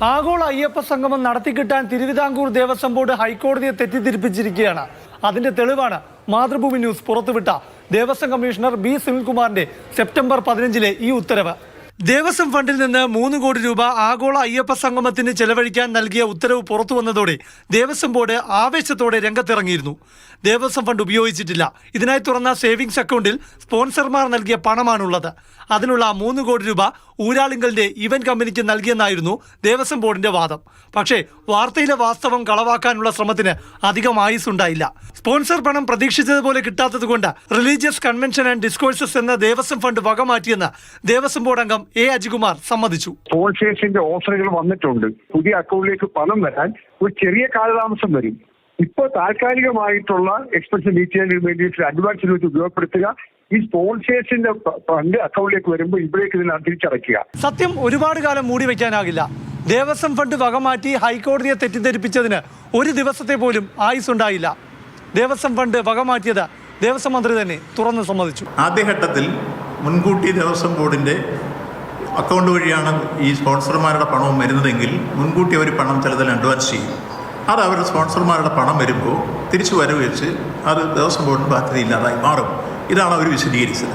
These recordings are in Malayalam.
ആഗോള അയ്യപ്പ സംഗമം നടത്തിക്കിട്ടാൻ തിരുവിതാംകൂർ ദേവസ്വം ബോർഡ് ഹൈക്കോടതിയെ തെറ്റിദ്ധരിപ്പിച്ചിരിക്കുകയാണ്. അതിന്റെ തെളിവാണ് മാതൃഭൂമി ന്യൂസ് പുറത്തുവിട്ട ദേവസ്വം കമ്മീഷണർ ബി സുനിൽകുമാറിന്റെ സെപ്റ്റംബർ 15 ഈ ഉത്തരവ്. ദേവസ്വം ഫണ്ടിൽ നിന്ന് 3 കോടി രൂപ ആഗോള അയ്യപ്പ സംഗമത്തിന് ചെലവഴിക്കാൻ നൽകിയ ഉത്തരവ് പുറത്തു വന്നതോടെ ദേവസ്വം ബോർഡ് ആവേശത്തോടെ രംഗത്തിറങ്ങിയിരുന്നു. ദേവസ്വം ഫണ്ട് ഉപയോഗിച്ചിട്ടില്ല. ഇതിനായി തുറന്ന സേവിങ്സ് അക്കൗണ്ടിൽ സ്പോൺസർമാർ നൽകിയ പണമാണുള്ളത്. അതിനുള്ള 3 കോടി രൂപ ഊരാളുങ്കലിന്റെ ഇവന്റ് കമ്പനിക്ക് നൽകിയെന്നായിരുന്നു ദേവസ്വം ബോർഡിന്റെ വാദം. പക്ഷേ വാർത്തയിലെ വാസ്തവം കളവാക്കാനുള്ള ശ്രമത്തിന് അധികം ആയുസ്സുണ്ടായില്ല. സ്പോൺസർ പണം പ്രതീക്ഷിച്ചതുപോലെ കിട്ടാത്തതുകൊണ്ട് റിലീജിയസ് കൺവെൻഷൻ ആൻഡ് ഡിസ്കോഴ്സസ് എന്ന ദേവസ്വം ഫണ്ട് വകമാറ്റിയെന്ന് ദേവസ്വം ബോർഡ് അംഗം എ അജികുമാർ സമ്മതിച്ചു. സ്പോൺസേഴ്സിന്റെ ഓഫറുകൾ വന്നിട്ടുണ്ട്. പുതിയ അക്കൗണ്ടിലേക്ക് പണം വരാൻ ഒരു ചെറിയ കാലതാമസം വരും. ഇപ്പോൾ താൽക്കാലികമായിട്ടുള്ള എക്സ്പെൻസ് മീറ്റ് ചെയ്യാൻ വേണ്ടിയിട്ട് അഡ്വാൻസ് വെച്ച് ഉപയോഗപ്പെടുത്തുക. ഈ സ്പോൺസേഴ്സിന്റെ ഫണ്ട് അക്കൗണ്ടിലേക്ക് വരുമ്പോൾ ഇവിടേക്ക് ഇതിനാണ് തിരിച്ചടയ്ക്കുക. സത്യം ഒരുപാട് കാലം മൂടി വയ്ക്കാനാകില്ല. ദേവസ്വം ഫണ്ട് വകമാറ്റി ഹൈക്കോടതിയെ തെറ്റിദ്ധരിപ്പിച്ചതിന് ഒരു ദിവസത്തെ പോലും ആയുസ്സുണ്ടായില്ല. ദേവസ്വം ഫണ്ട് വകമാറ്റിയത് ദേവസ്വം മന്ത്രി തന്നെ തുറന്ന് സമ്മതിച്ചു. ആദ്യഘട്ടത്തിൽ മുൻകൂട്ടി ദേവസ്വം ബോർഡിന്റെ അക്കൗണ്ട് വഴിയാണ് ഈ സ്പോൺസർമാരുടെ പണവും വരുന്നതെങ്കിൽ മുൻകൂട്ടി അവർ പണം ചിലതിൽ അഡ്വാൻസ് ചെയ്യും. അത് അവരുടെ സ്പോൺസർമാരുടെ പണം വരുമ്പോൾ തിരിച്ചു വരവ് വെച്ച് അത് ദേവസ്വം ബോർഡിന് ബാധ്യതയില്ലാതായി മാറും. ഇതാണ് അവർ വിശദീകരിച്ചത്.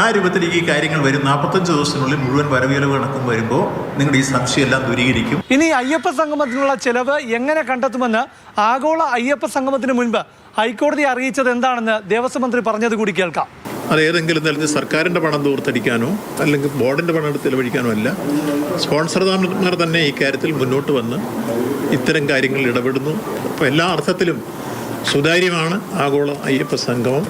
ആ രൂപത്തിൽ ഈ കാര്യങ്ങൾ വരും 45 ദിവസത്തിനുള്ളിൽ മുഴുവൻ വരവിയലവ് കണക്കും വരുമ്പോൾ നിങ്ങളുടെ ഈ സംശയമെല്ലാം ദൂരീകരിക്കും. ഇനി അയ്യപ്പ സംഗമത്തിനുള്ള ചെലവ് എങ്ങനെ കണ്ടെത്തുമെന്ന് ആഗോള അയ്യപ്പ സംഗമത്തിന് മുൻപ് ഹൈക്കോടതി അറിയിച്ചത് എന്താണെന്ന് ദേവസ്വം മന്ത്രി പറഞ്ഞത് കൂടി കേൾക്കാം. അത് ഏതെങ്കിലും തരത്തിൽ സർക്കാരിൻ്റെ പണം ദൂർത്തടിക്കാനോ അല്ലെങ്കിൽ ബോർഡിൻ്റെ പണം എടുത്ത് ചെലവഴിക്കാനോ അല്ല. സ്പോൺസർമാർ തന്നെ ഈ കാര്യത്തിൽ മുന്നോട്ട് വന്ന് ഇത്തരം കാര്യങ്ങളിൽ ഇടപെടുന്നു. അപ്പോൾ എല്ലാ അർത്ഥത്തിലും സുതാര്യമാണ് ആഗോള അയ്യപ്പ സംഗമം.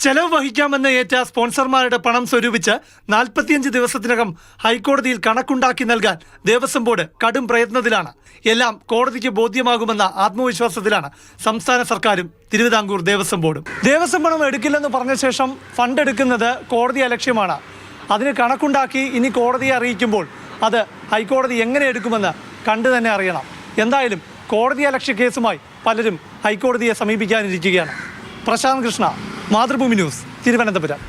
ചെലവ് വഹിക്കാമെന്ന് ഏറ്റ സ്പോൺസർമാരുടെ പണം സ്വരൂപിച്ച് 45 ദിവസത്തിനകം ഹൈക്കോടതിയിൽ കണക്കുണ്ടാക്കി നൽകാൻ ദേവസ്വം ബോർഡ് കടും പ്രയത്നത്തിലാണ്. എല്ലാം കോടതിക്ക് ബോധ്യമാകുമെന്ന ആത്മവിശ്വാസത്തിലാണ് സംസ്ഥാന സർക്കാരും തിരുവിതാംകൂർ ദേവസ്വം ബോർഡും. ദേവസ്വം പണം എടുക്കില്ലെന്ന് പറഞ്ഞ ശേഷം ഫണ്ട് എടുക്കുന്നത് കോടതി അലക്ഷ്യമാണ്. അതിന് കണക്കുണ്ടാക്കി ഇനി കോടതിയെ അറിയിക്കുമ്പോൾ അത് ഹൈക്കോടതി എങ്ങനെ എടുക്കുമെന്ന് കണ്ടു തന്നെ അറിയണം. എന്തായാലും കോടതി അലക്ഷ്യ കേസുമായി പലരും ഹൈക്കോടതിയെ സമീപിക്കാനിരിക്കുകയാണ്. പ്രശാന്ത് കൃഷ്ണ, മാതൃഭൂമി ന്യൂസ്, തിരുവനന്തപുരം.